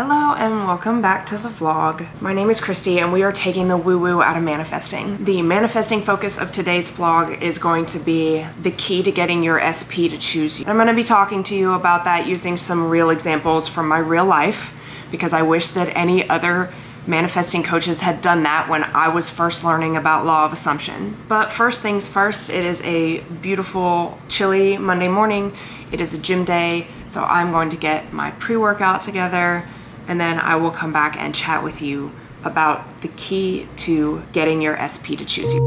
Hello and welcome back to the vlog. My name is Kristi and we are taking the woo-woo out of manifesting. The manifesting focus of today's vlog is going to be the key to getting your SP to choose you. I'm going to be talking to you about that using some real examples from my real life because I wish that any other manifesting coaches had done that when I was first learning about law of assumption. But first things first, it is a beautiful, chilly Monday morning. It is a gym day, so I'm going to get my pre-workout together and then I will come back and chat with you about the key to getting your SP to choose you.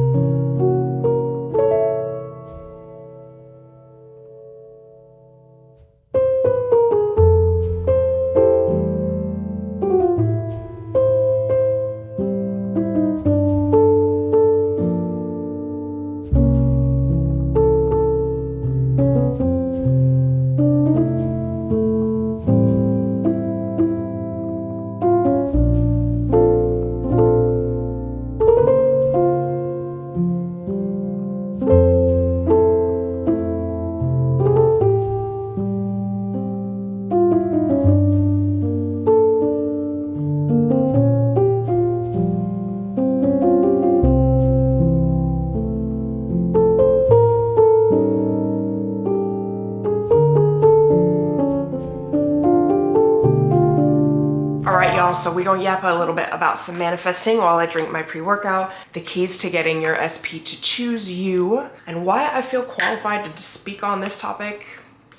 So we're gonna yap a little bit about some manifesting while I drink my pre-workout, the keys to getting your SP to choose you, and why I feel qualified to speak on this topic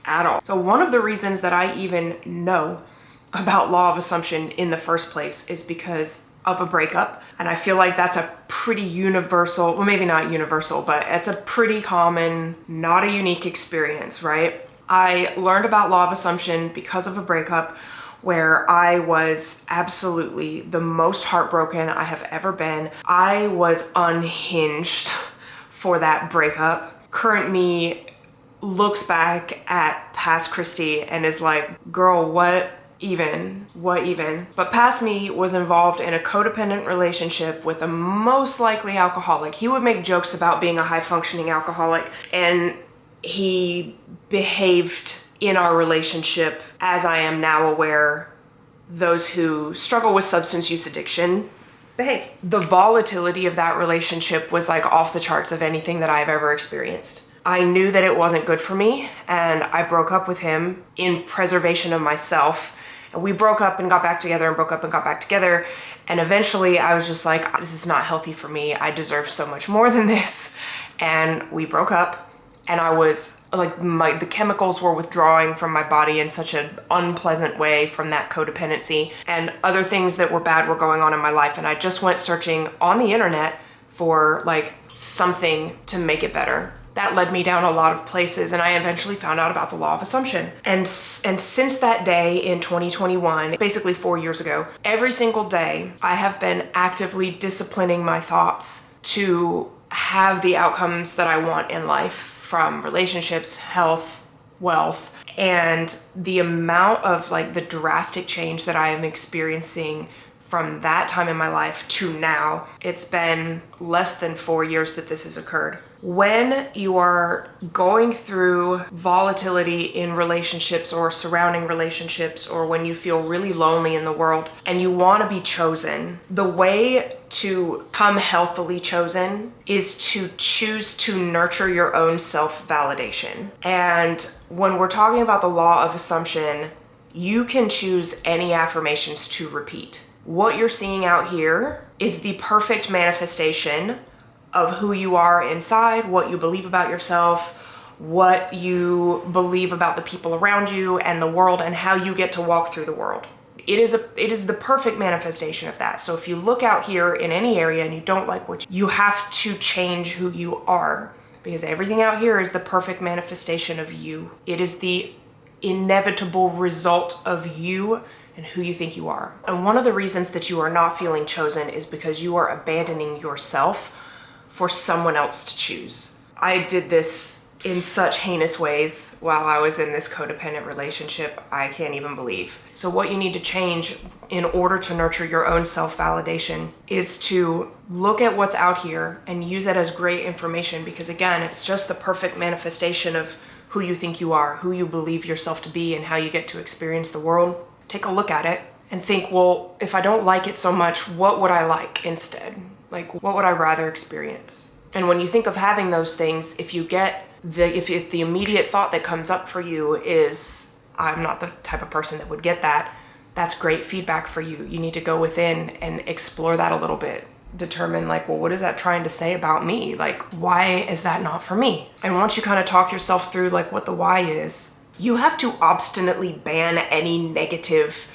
at all. So one of the reasons that I even know about law of assumption in the first place is because of a breakup. And I feel like that's a pretty universal, well, maybe not universal, but it's a pretty common, not a unique experience, right? I learned about law of assumption because of a breakup where I was absolutely the most heartbroken I have ever been. I was unhinged for that breakup. Current me looks back at past Kristi and is like, girl, what even? But past me was involved in a codependent relationship with a most likely alcoholic. He would make jokes about being a high functioning alcoholic, and he behaved in our relationship, as I am now aware, those who struggle with substance use addiction behave. The volatility of that relationship was like off the charts of anything that I've ever experienced. I knew that it wasn't good for me, and I broke up with him in preservation of myself. And we broke up and got back together and broke up and got back together. And eventually I was just like, this is not healthy for me. I deserve so much more than this. And we broke up. And I was like, the chemicals were withdrawing from my body in such an unpleasant way from that codependency, and other things that were bad were going on in my life. And I just went searching on the internet for like something to make it better. That led me down a lot of places, and I eventually found out about the law of assumption. And since that day in 2021, basically 4 years ago, every single day I have been actively disciplining my thoughts to have the outcomes that I want in life, from relationships, health, wealth, and the amount of like the drastic change that I am experiencing from that time in my life to now. It's been less than 4 years that this has occurred. When you are going through volatility in relationships or surrounding relationships, or when you feel really lonely in the world and you want to be chosen, the way to come healthily chosen is to choose to nurture your own self-validation. And when we're talking about the law of assumption, you can choose any affirmations to repeat. What you're seeing out here is the perfect manifestation of who you are inside, what you believe about yourself, what you believe about the people around you and the world, and how you get to walk through the world. It is the perfect manifestation of that. So if you look out here in any area and you don't like what you have to change who you are, because everything out here is the perfect manifestation of you. It is the inevitable result of you and who you think you are. And one of the reasons that you are not feeling chosen is because you are abandoning yourself for someone else to choose. I did this in such heinous ways while I was in this codependent relationship, I can't even believe. So what you need to change in order to nurture your own self-validation is to look at what's out here and use it as great information, because again, it's just the perfect manifestation of who you think you are, who you believe yourself to be, and how you get to experience the world. Take a look at it and think, well, if I don't like it so much, what would I like instead? Like, what would I rather experience? And when you think of having those things, if the immediate thought that comes up for you is, I'm not the type of person that would get that, that's great feedback for you. You need to go within and explore that a little bit. Determine like, well, what is that trying to say about me? Like, why is that not for me? And once you kind of talk yourself through like what the why is, you have to obstinately ban any negative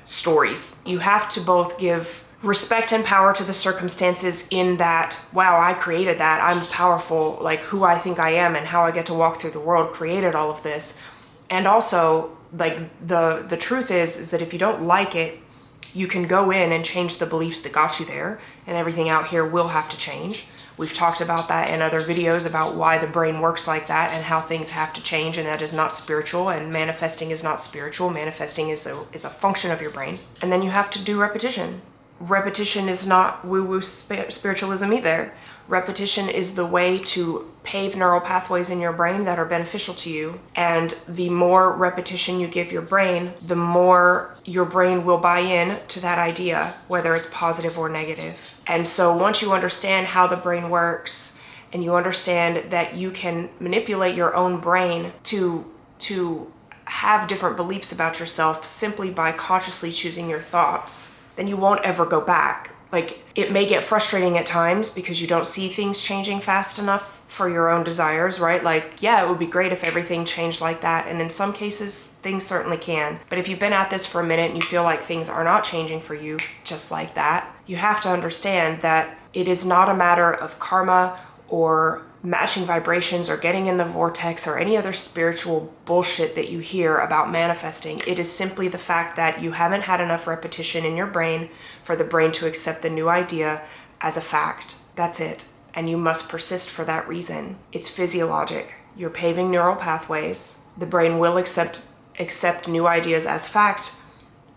stories. You have to both give respect and power to the circumstances in that, wow, I created that. I'm powerful, like who I think I am and how I get to walk through the world created all of this. And also, like the truth is that if you don't like it, you can go in and change the beliefs that got you there, and everything out here will have to change. We've talked about that in other videos about why the brain works like that and how things have to change, and that is not spiritual, and manifesting is not spiritual. Manifesting is a function of your brain. And then you have to do repetition. Repetition is not woo-woo spiritualism either. Repetition is the way to pave neural pathways in your brain that are beneficial to you. And the more repetition you give your brain, the more your brain will buy in to that idea, whether it's positive or negative. And so once you understand how the brain works, and you understand that you can manipulate your own brain to have different beliefs about yourself simply by consciously choosing your thoughts, then you won't ever go back. Like, it may get frustrating at times because you don't see things changing fast enough for your own desires, right? Like, yeah, it would be great if everything changed like that. And in some cases, things certainly can. But if you've been at this for a minute and you feel like things are not changing for you just like that, you have to understand that it is not a matter of karma or matching vibrations or getting in the vortex or any other spiritual bullshit that you hear about manifesting. It is simply the fact that you haven't had enough repetition in your brain for the brain to accept the new idea as a fact. That's it. And you must persist for that reason. It's physiologic. You're paving neural pathways. The brain will accept new ideas as fact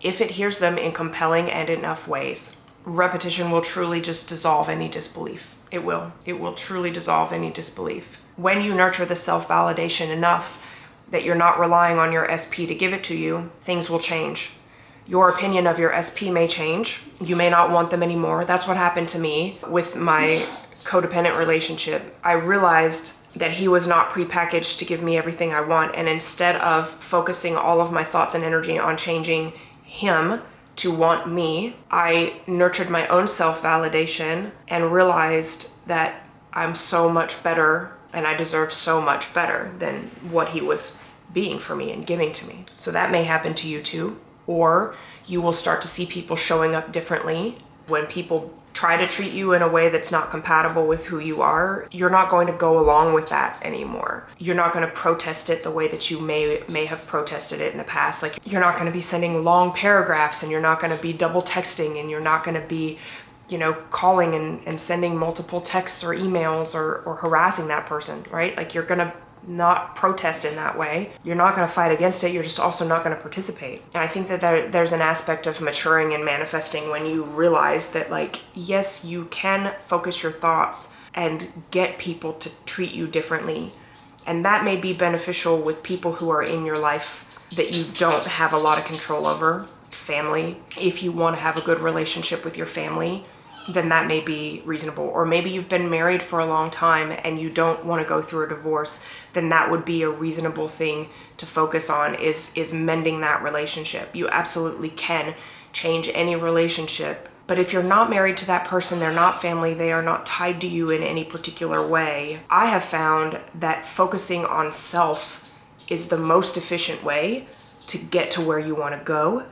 if it hears them in compelling and enough ways. Repetition will truly just dissolve any disbelief. It will. It will truly dissolve any disbelief. When you nurture the self-validation enough that you're not relying on your SP to give it to you, things will change. Your opinion of your SP may change. You may not want them anymore. That's what happened to me with my codependent relationship. I realized that he was not prepackaged to give me everything I want. And instead of focusing all of my thoughts and energy on changing him to want me, I nurtured my own self-validation and realized that I'm so much better and I deserve so much better than what he was being for me and giving to me. So that may happen to you too. Or you will start to see people showing up differently. When people try to treat you in a way that's not compatible with who you are, you're not going to go along with that anymore. You're not going to protest it the way that you may have protested it in the past. Like, you're not going to be sending long paragraphs, and you're not going to be double texting, and you're not going to be, calling and sending multiple texts or emails or harassing that person, right? Like, you're going to not protest in that way. You're not going to fight against it. You're just also not going to participate. And I think that there's an aspect of maturing and manifesting when you realize that, like, yes, you can focus your thoughts and get people to treat you differently. And that may be beneficial with people who are in your life that you don't have a lot of control over. Family. If you want to have a good relationship with your family, then that may be reasonable. Or maybe you've been married for a long time and you don't want to go through a divorce, then that would be a reasonable thing to focus on, is mending that relationship. You absolutely can change any relationship. But if you're not married to that person, they're not family, they are not tied to you in any particular way, I have found that focusing on self is the most efficient way to get to where you want to go,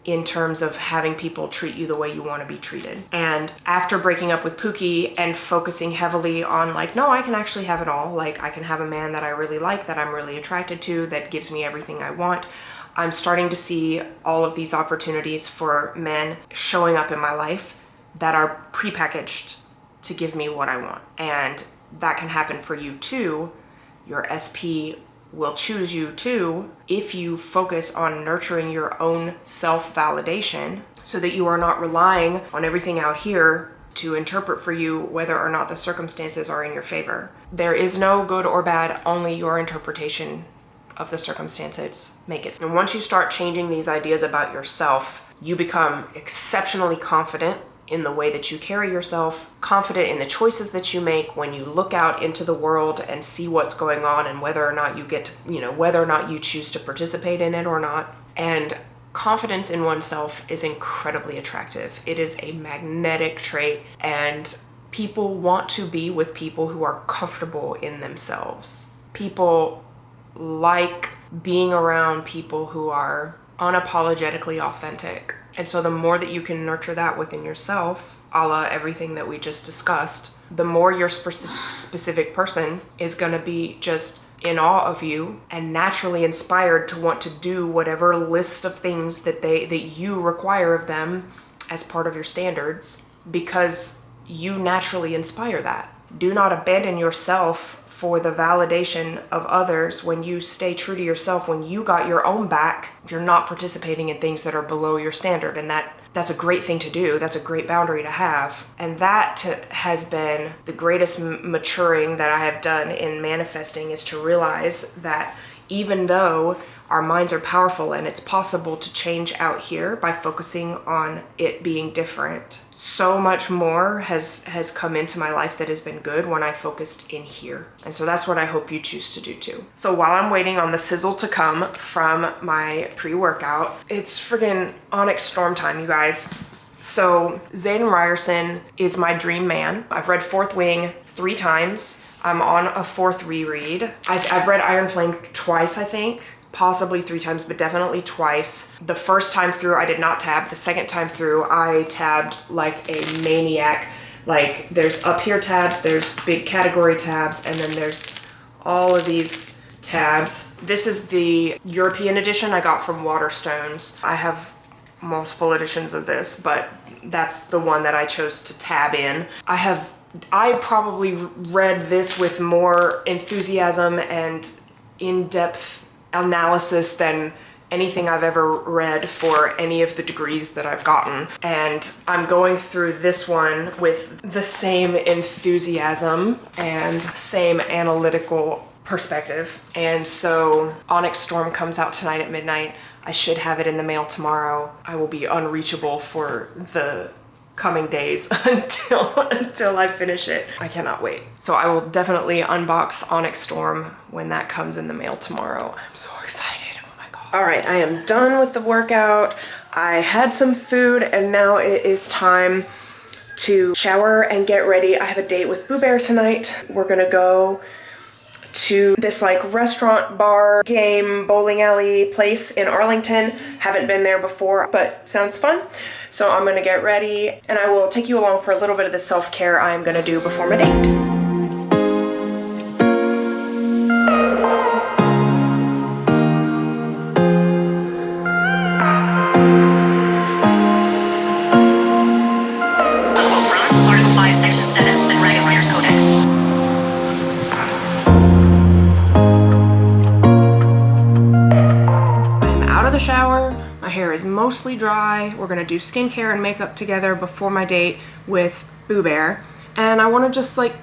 in terms of having people treat you the way you want to be treated. And after breaking up with Pookie and focusing heavily on, like, no, I can actually have it all. Like, I can have a man that I really like, that I'm really attracted to, that gives me everything I want. I'm starting to see all of these opportunities for men showing up in my life that are prepackaged to give me what I want. And that can happen for you too. Your SP will choose you too if you focus on nurturing your own self-validation so that you are not relying on everything out here to interpret for you whether or not the circumstances are in your favor. There is no good or bad, only your interpretation of the circumstances make it. And once you start changing these ideas about yourself, You become exceptionally confident in the way that you carry yourself, confident in the choices that you make when you look out into the world and see what's going on and whether or not you get to, whether or not you choose to participate in it or not. And confidence in oneself is incredibly attractive. It is a magnetic trait, and people want to be with people who are comfortable in themselves. People like being around people who are unapologetically authentic. And so the more that you can nurture that within yourself, a la everything that we just discussed, the more your specific person is going to be just in awe of you and naturally inspired to want to do whatever list of things that you require of them as part of your standards, because you naturally inspire that. Do not abandon yourself for the validation of others. When you stay true to yourself, when you got your own back, you're not participating in things that are below your standard. And that's a great thing to do. That's a great boundary to have. And that has been the greatest maturing that I have done in manifesting, is to realize that even though our minds are powerful and it's possible to change out here by focusing on it being different, so much more has come into my life that has been good when I focused in here. And so that's what I hope you choose to do too. So while I'm waiting on the sizzle to come from my pre-workout, it's friggin' Onyx Storm time, you guys. So Zayden Ryerson is my dream man. I've read Fourth Wing 3 times. I'm on a 4th reread. I've read Iron Flame twice, I think. Possibly 3 times, but definitely twice. The first time through, I did not tab. The second time through, I tabbed like a maniac. Like, there's up here tabs, there's big category tabs, and then there's all of these tabs. This is the European edition I got from Waterstones. I have multiple editions of this, but that's the one that I chose to tab in. I probably read this with more enthusiasm and in-depth analysis than anything I've ever read for any of the degrees that I've gotten. And I'm going through this one with the same enthusiasm and same analytical perspective. And so Onyx Storm comes out tonight at midnight. I should have it in the mail tomorrow. I will be unreachable for the coming days until I finish it. I cannot wait. So I will definitely unbox Onyx Storm when that comes in the mail tomorrow. I'm so excited. Oh my God. All right, I am done with the workout. I had some food and now it is time to shower and get ready. I have a date with Boo Bear tonight. We're gonna go to this like restaurant, bar, game, bowling alley place in Arlington. Haven't been there before, but sounds fun. So I'm gonna get ready and I will take you along for a little bit of the self-care I'm gonna do before my date. Mostly dry. We're gonna do skincare and makeup together before my date with Boo Bear. And I wanna just like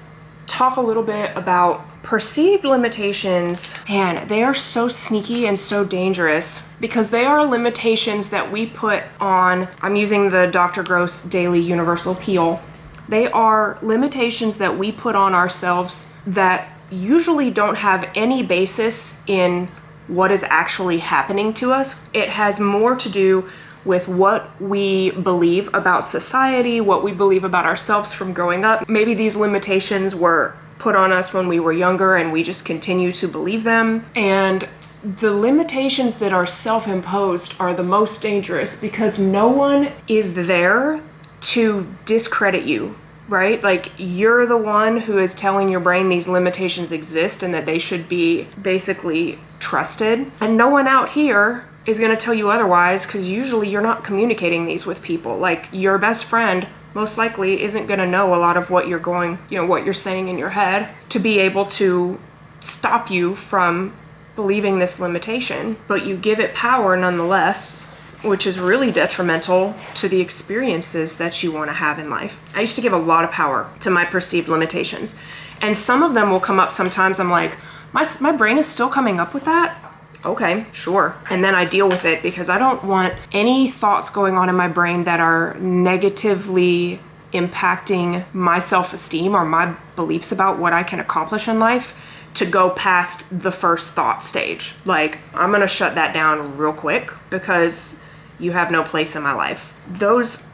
talk a little bit about perceived limitations. Man, they are so sneaky and so dangerous because they are limitations that we put on, I'm using the Dr. Gross Daily Universal Peel. They are limitations that we put on ourselves that usually don't have any basis in what is actually happening to us. It has more to do with what we believe about society, what we believe about ourselves from growing up. Maybe these limitations were put on us when we were younger and we just continue to believe them. And the limitations that are self-imposed are the most dangerous because no one is there to discredit you, right? Like, you're the one who is telling your brain these limitations exist and that they should be basically trusted. And no one out here is going to tell you otherwise because usually you're not communicating these with people. Like, your best friend most likely isn't going to know a lot of what you're going, what you're saying in your head to be able to stop you from believing this limitation, but you give it power nonetheless, which is really detrimental to the experiences that you want to have in life. I used to give a lot of power to my perceived limitations, and some of them will come up sometimes. I'm like, my brain is still coming up with that. Okay, sure. And then I deal with it because I don't want any thoughts going on in my brain that are negatively impacting my self-esteem or my beliefs about what I can accomplish in life to go past the first thought stage. Like, I'm gonna shut that down real quick because you have no place in my life. Those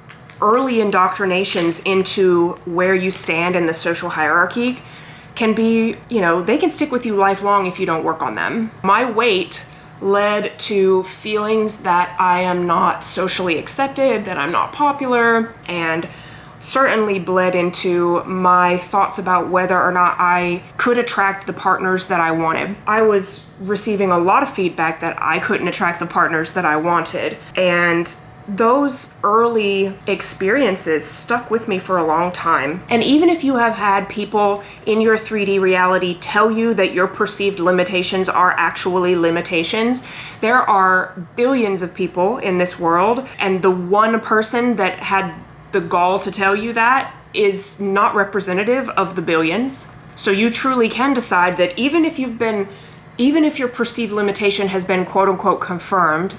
early indoctrinations into where you stand in the social hierarchy can be, they can stick with you lifelong if you don't work on them. My weight led to feelings that I am not socially accepted, that I'm not popular, and certainly bled into my thoughts about whether or not I could attract the partners that I wanted. I was receiving a lot of feedback that I couldn't attract the partners that I wanted, and those early experiences stuck with me for a long time. And even if you have had people in your 3D reality tell you that your perceived limitations are actually limitations, there are billions of people in this world, and the one person that had the gall to tell you that is not representative of the billions. So you truly can decide that even if your perceived limitation has been quote unquote confirmed,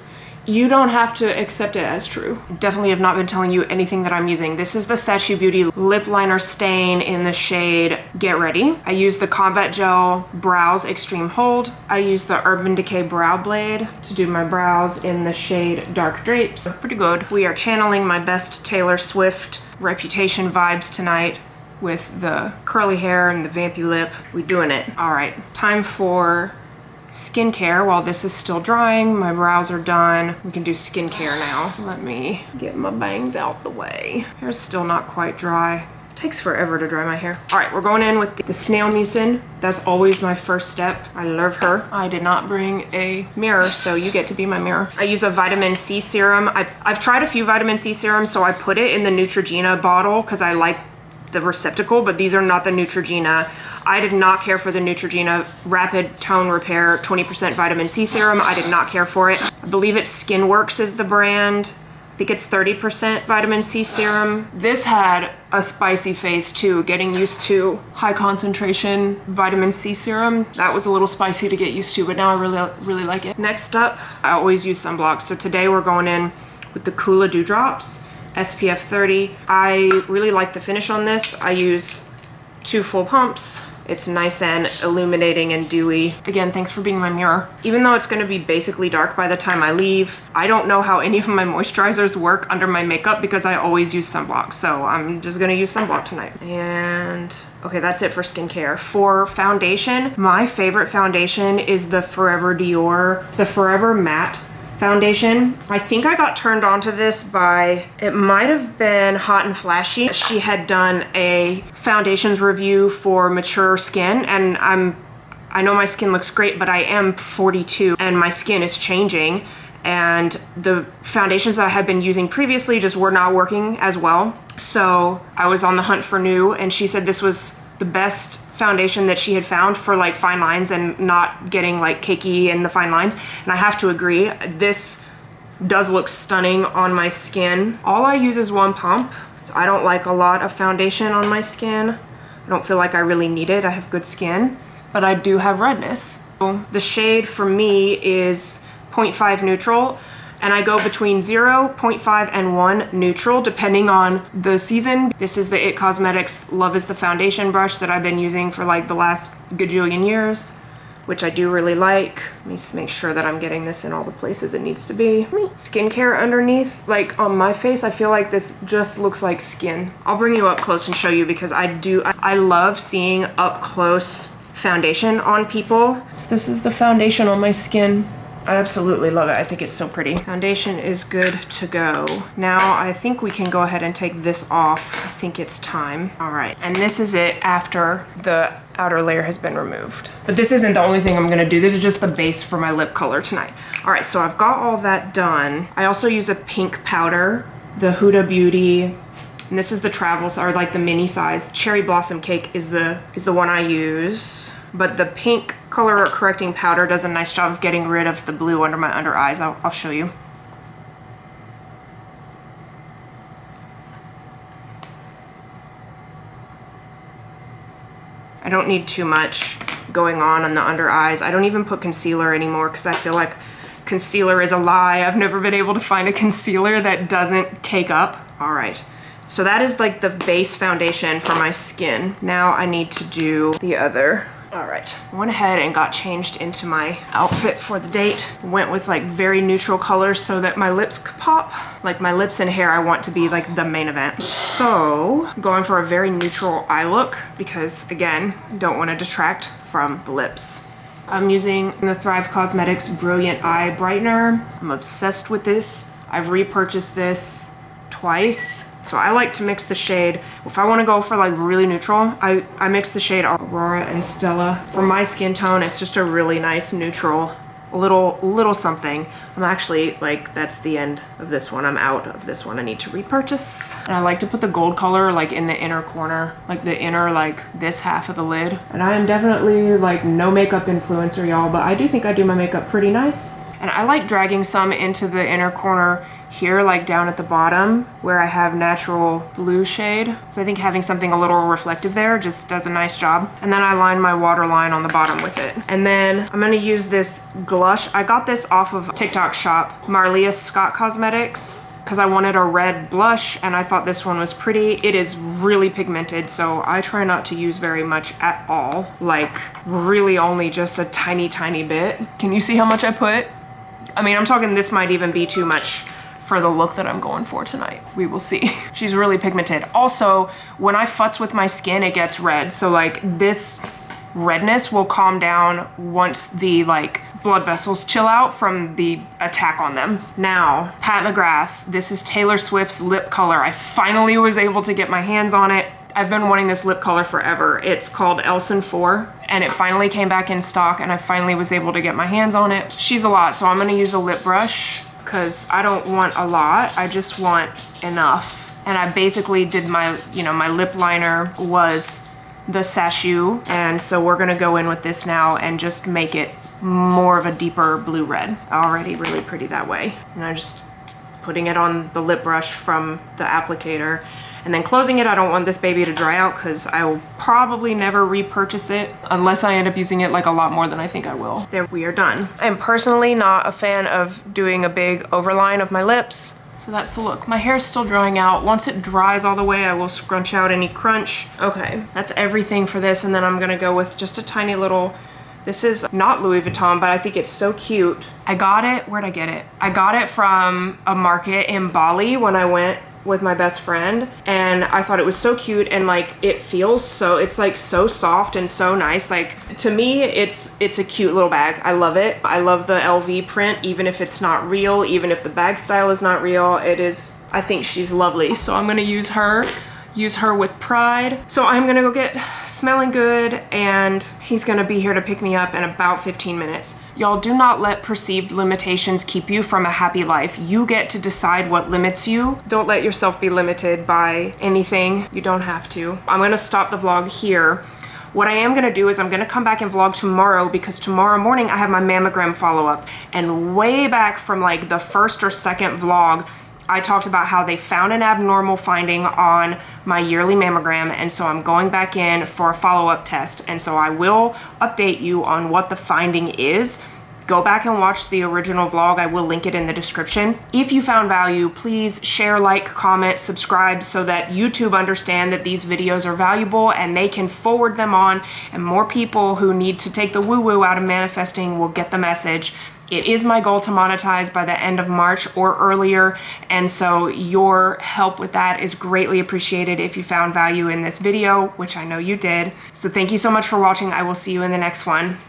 you don't have to accept it as true. Definitely have not been telling you anything that I'm using. This is the Sachi Beauty Lip Liner Stain in the shade Get Ready. I use the Combat Gel Brows Extreme Hold. I use the Urban Decay Brow Blade to do my brows in the shade Dark Drapes. Pretty good. We are channeling my best Taylor Swift Reputation vibes tonight with the curly hair and the vampy lip. We doing it. All right, time for skincare. While this is still drying, my brows are done. We can do skincare now. Let me get my bangs out the way. Hair's still not quite dry. It takes forever to dry my hair. All right, we're going in with the Snail Mucin. That's always my first step. I love her. I did not bring a mirror, so you get to be my mirror. I use a vitamin C serum. I've tried a few vitamin C serums, so I put it in the Neutrogena bottle because I like the receptacle, but these are not the Neutrogena. I did not care for the Neutrogena Rapid Tone Repair 20% vitamin C serum. I did not care for it. I believe it's SkinWorks is the brand. I think it's 30% vitamin C serum. This had a spicy face too, getting used to high concentration vitamin C serum. That was a little spicy to get used to, but now I really like it. Next up, I always use sunblock. So today we're going in with the Kula Dew Drops. SPF 30. I really like the finish on this. I use 2 full pumps. It's nice and illuminating and dewy. Again, thanks for being my mirror. Even though it's gonna be basically dark by the time I leave, I don't know how any of my moisturizers work under my makeup because I always use sunblock. So I'm just gonna use sunblock tonight. And okay, that's it for skincare. For foundation, my favorite foundation is the Forever Dior. It's the Forever Matte foundation. I think I got turned on to this by, it might have been Hot and Flashy. She had done a foundations review for mature skin, and I know my skin looks great, but I am 42 and my skin is changing, and the foundations that I had been using previously just were not working as well. So I was on the hunt for new, and she said this was the best foundation that she had found for like fine lines and not getting like cakey in the fine lines. And I have to agree, this does look stunning on my skin. All I use is 1 pump. So I don't like a lot of foundation on my skin. I don't feel like I really need it. I have good skin, but I do have redness. So the shade for me is 0.5 neutral, and I go between 0, 0.5, and 1 neutral depending on the season. This is the IT Cosmetics Love is the Foundation brush that I've been using for like the last gajillion years, which I do really like. Let me just make sure that I'm getting this in all the places it needs to be. Skincare underneath, like on my face, I feel like this just looks like skin. I'll bring you up close and show you because I love seeing up close foundation on people. So this is the foundation on my skin. I absolutely love it. I think it's so pretty. Foundation is good to go. Now I think we can go ahead and take this off. I think it's time. All right, and this is it after the outer layer has been removed. But this isn't the only thing I'm gonna do. This is just the base for my lip color tonight. All right, so I've got all that done. I also use a pink powder, the Huda Beauty, and this is the Travels, or like the mini size. Cherry Blossom Cake is the one I use. But the pink color correcting powder does a nice job of getting rid of the blue under my under eyes. I'll show you. I don't need too much. going on the under eyes. I don't even put concealer anymore because I feel like concealer is a lie. I've never been able to find a concealer that doesn't cake up. All right. So that is like the base foundation for my skin. Now I need to do the other. All right, went ahead and got changed into my outfit for the date. Went with like very neutral colors so that my lips could pop. Like my lips and hair I want to be like the main event. So going for a very neutral eye look because again, don't want to detract from the lips. I'm using the Thrive Cosmetics Brilliant Eye Brightener. I'm obsessed with this. I've repurchased this twice. So I like to mix the shade. If I want to go for like really neutral, I mix the shade Aurora and Stella. For my skin tone, it's just a really nice neutral, little something. I'm actually like, that's the end of this one. I'm out of this one. I need to repurchase. And I like to put the gold color like in the inner corner, like the inner, like this half of the lid. And I am definitely like no makeup influencer, y'all, but I do think I do my makeup pretty nice. And I like dragging some into the inner corner here, like down at the bottom where I have natural blue shade. So I think having something a little reflective there just does a nice job. And then I line my waterline on the bottom with it. And then I'm gonna use this blush. I got this off of TikTok shop, Marlia Scott Cosmetics, because I wanted a red blush and I thought this one was pretty. It is really pigmented, so I try not to use very much at all. Like really only just a tiny, tiny bit. Can you see how much I put? I mean, I'm talking this might even be too much for the look that I'm going for tonight. We will see. She's really pigmented. Also, when I futz with my skin, it gets red. So like this redness will calm down once the like blood vessels chill out from the attack on them. Now, Pat McGrath, this is Taylor Swift's lip color. I finally was able to get my hands on it. I've been wanting this lip color forever. It's called Elson 4 and it finally came back in stock and I finally was able to get my hands on it. She's a lot, so I'm gonna use a lip brush because I don't want a lot, I just want enough. And I basically did my, my lip liner was the Sashu, and so we're gonna go in with this now and just make it more of a deeper blue red. Already really pretty that way. And I'm just putting it on the lip brush from the applicator and then closing it. I don't want this baby to dry out because I will probably never repurchase it unless I end up using it like a lot more than I think I will. There, we are done. I'm personally not a fan of doing a big overline of my lips. So that's the look. My hair is still drying out. Once it dries all the way, I will scrunch out any crunch. Okay, that's everything for this. And then I'm gonna go with just a tiny little, this is not Louis Vuitton, but I think it's so cute. I got it, where'd I get it? I got it from a market in Bali when I went with my best friend, and I thought it was so cute, and like it feels so, it's like so soft and so nice. Like to me, it's a cute little bag. I love it. I love the LV print, even if it's not real, even if the bag style is not real. It is, I think she's lovely. So I'm gonna use her with pride. So I'm gonna go get Smelling Good, and he's gonna be here to pick me up in about 15 minutes. Y'all, do not let perceived limitations keep you from a happy life. You get to decide what limits you. Don't let yourself be limited by anything. You don't have to. I'm gonna stop the vlog here. What I am gonna do is I'm gonna come back and vlog tomorrow because tomorrow morning I have my mammogram follow-up. And way back from like the first or second vlog, I talked about how they found an abnormal finding on my yearly mammogram, and so I'm going back in for a follow-up test, and so I will update you on what the finding is. Go back and watch the original vlog. I will link it in the description. If you found value, please share, like, comment, subscribe so that YouTube understand that these videos are valuable and they can forward them on, and more people who need to take the woo-woo out of manifesting will get the message. It is my goal to monetize by the end of March or earlier, and so your help with that is greatly appreciated if you found value in this video, which I know you did. So thank you so much for watching. I will see you in the next one.